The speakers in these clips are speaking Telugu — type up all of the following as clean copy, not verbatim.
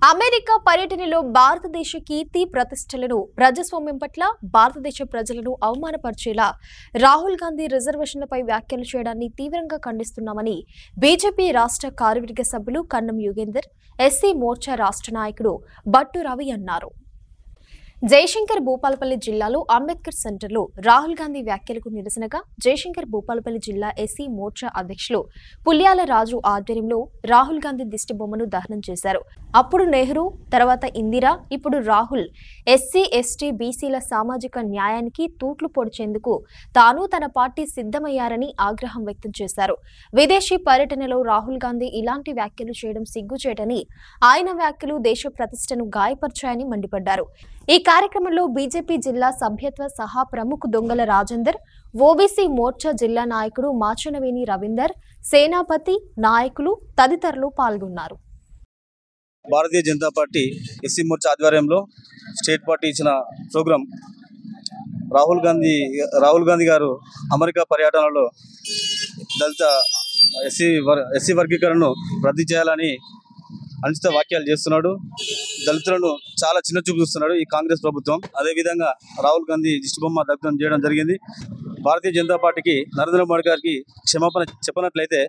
అమెరికా పర్యటనలో భారతదేశ కీర్తి ప్రతిష్టలను ప్రజాస్వామ్యం పట్ల భారతదేశ ప్రజలను అవమానపరిచేలా రాహుల్ గాంధీ రిజర్వేషన్లపై వ్యాఖ్యలు చేయడాన్ని తీవ్రంగా ఖండిస్తున్నామని బీజేపీ రాష్ట్ర కార్యవర్గ సభ్యులు కన్నం యుగేందర్, ఎస్సీ మోర్చా రాష్ట్ర నాయకుడు భట్టు రవి అన్నారు. జయశంకర్ భూపాలపల్లి జిల్లాలో అంబేద్కర్ సెంటర్లో రాహుల్ గాంధీ వ్యాఖ్యలకు నిరసనగా జయశంకర్ భూపాలపల్లి జిల్లా ఎస్సీ మోర్చా అధ్యక్షులు పుల్యాల రాజు ఆధ్వర్యంలో రాహుల్ గాంధీ దిష్టిబొమ్మను దహనం చేశారు. అప్పుడు నెహ్రూ, తర్వాత ఇందిరా, ఇప్పుడు రాహుల్ ఎస్సీ, ఎస్టీ, బీసీల సామాజిక న్యాయానికి తూట్లు పొడిచేందుకు తాను తన పార్టీ సిద్ధమయ్యారని ఆగ్రహం వ్యక్తం చేశారు. విదేశీ పర్యటనలో రాహుల్ గాంధీ ఇలాంటి వ్యాఖ్యలు చేయడం సిగ్గుచేటని, ఆయన వ్యాఖ్యలు దేశ ప్రతిష్టను గాయపరిచాయని మండిపడ్డారు. ఈ కార్యక్రమంలో బీజేపీ జిల్లా సభ్యత్వ సహా ప్రముఖ దొంగల రాజేందర్, ఓబీసీ మోర్చా జిల్లా నాయకుడు మాచనవేని రవీందర్, సేనాపతి, నాయకులు తదితరులు పాల్గొన్నారు. భారతీయ జనతా పార్టీ ఎస్సీ మోర్చా ఆధ్వర్యంలో స్టేట్ పార్టీ ఇచ్చిన ప్రోగ్రాం రాహుల్ గాంధీ గారు అమెరికా పర్యటనలో దళిత ఎస్సీ వర్గీకరణను రద్దు చేయాలని అనుచిత వ్యాఖ్యలు చేస్తున్నాడు. దళితులను చాలా చిన్న చూపు చూస్తున్నాడు ఈ కాంగ్రెస్ ప్రభుత్వం. అదేవిధంగా రాహుల్ గాంధీ దిష్టిబొమ్మ దగ్ధం చేయడం జరిగింది. భారతీయ జనతా పార్టీకి నరేంద్ర మోడీ గారికి క్షమాపణ చెప్పనట్లయితే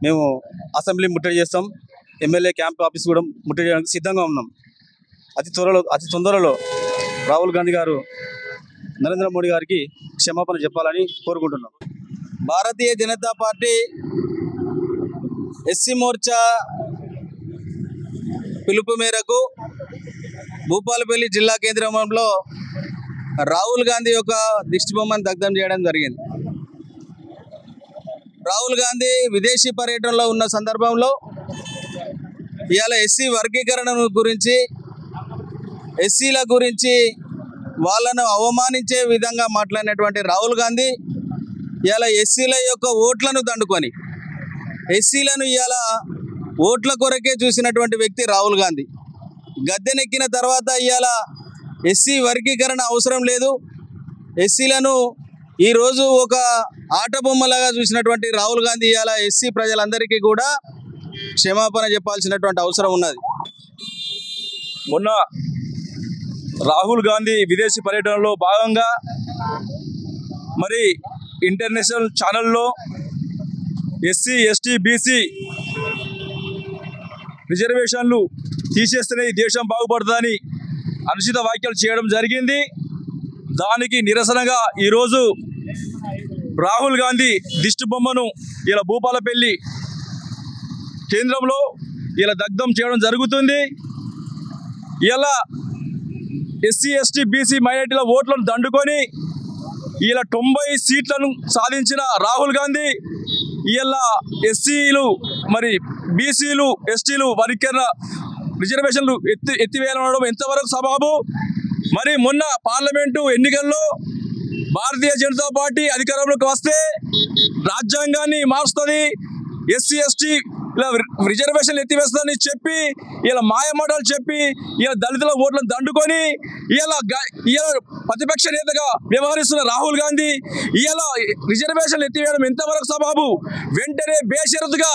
మేము అసెంబ్లీ ముట్టడి చేస్తాం, ఎమ్మెల్యే క్యాంప్ ఆఫీస్ కూడా ముట్టడి చేయడానికి సిద్ధంగా ఉన్నాం. అతి తొందరలో రాహుల్ గాంధీ గారు నరేంద్ర మోడీ గారికి క్షమాపణ చెప్పాలని కోరుకుంటున్నాం. భారతీయ జనతా పార్టీ ఎస్సీ మోర్చా పిలుపు మేరకు భూపాలపల్లి జిల్లా కేంద్రంలో రాహుల్ గాంధీ యొక్క దిష్టిబొమ్మను దగ్ధం చేయడం జరిగింది. రాహుల్ గాంధీ విదేశీ పర్యటనలో ఉన్న సందర్భంలో ఇవాళ ఎస్సీ వర్గీకరణ గురించి, ఎస్సీల గురించి వాళ్ళను అవమానించే విధంగా మాట్లాడినటువంటి రాహుల్ గాంధీ ఇవాళ ఎస్సీల యొక్క ఓట్లను దండుకొని ఎస్సీలను ఇవాళ ఓట్ల కొరకే చూసినటువంటి వ్యక్తి రాహుల్ గాంధీ. గద్దెనెక్కిన తర్వాత ఇవాళ ఎస్సీ వర్గీకరణ అవసరం లేదు, ఎస్సీలను ఈరోజు ఒక ఆట బొమ్మలాగా చూసినటువంటి రాహుల్ గాంధీ ఇవాళ ఎస్సీ ప్రజలందరికీ కూడా క్షమాపణ చెప్పాల్సినటువంటి అవసరం ఉన్నది. మొన్న రాహుల్ గాంధీ విదేశీ పర్యటనలో భాగంగా మరి ఇంటర్నేషనల్ ఛానల్లో ఎస్సీ, ఎస్టీ, బీసీ రిజర్వేషన్లు తీసేస్తేనే ఈ దేశం బాగుపడుతుందని అనుచిత వ్యాఖ్యలు చేయడం జరిగింది. దానికి నిరసనగా ఈరోజు రాహుల్ గాంధీ దిష్టిబొమ్మను ఇలా భూపాలపల్లి కేంద్రంలో ఇలా దగ్ధం చేయడం జరుగుతుంది. ఇలా ఎస్సీ, ఎస్టీ, బీసీ మైనారిటీల ఓట్లను దండుకొని ఇలా 90 సీట్లను సాధించిన రాహుల్ గాంధీ ఇలా ఎస్సీలు, మరి బీసీలు, ఎస్టీలు వర్గీకరణ రిజర్వేషన్లు ఎత్తివేయాలనడం ఎంతవరకు సబబు? మరి మొన్న పార్లమెంటు ఎన్నికల్లో భారతీయ జనతా పార్టీ అధికారంలోకి వస్తే రాజ్యాంగాన్ని మారుస్తుంది, ఎస్సీ, ఎస్టీ ఇలా రిజర్వేషన్లు ఎత్తివేస్తుందని చెప్పి ఇలా మాయమాటలు చెప్పి ఇలా దళితుల ఓట్లను దండుకొని ఇలా ప్రతిపక్ష నేతగా వ్యవహరిస్తున్న రాహుల్ గాంధీ ఇలా రిజర్వేషన్లు ఎత్తివేయడం ఎంతవరకు సబబు? వెంటనే బేషరతుగా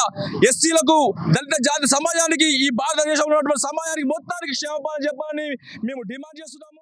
ఎస్సీలకు, దళిత జాతి సమాజానికి, ఈ భారతదేశంలో ఉన్నటువంటి సమాజానికి మొత్తానికి క్షమాపణ చెప్పాలని మేము డిమాండ్ చేస్తున్నాము.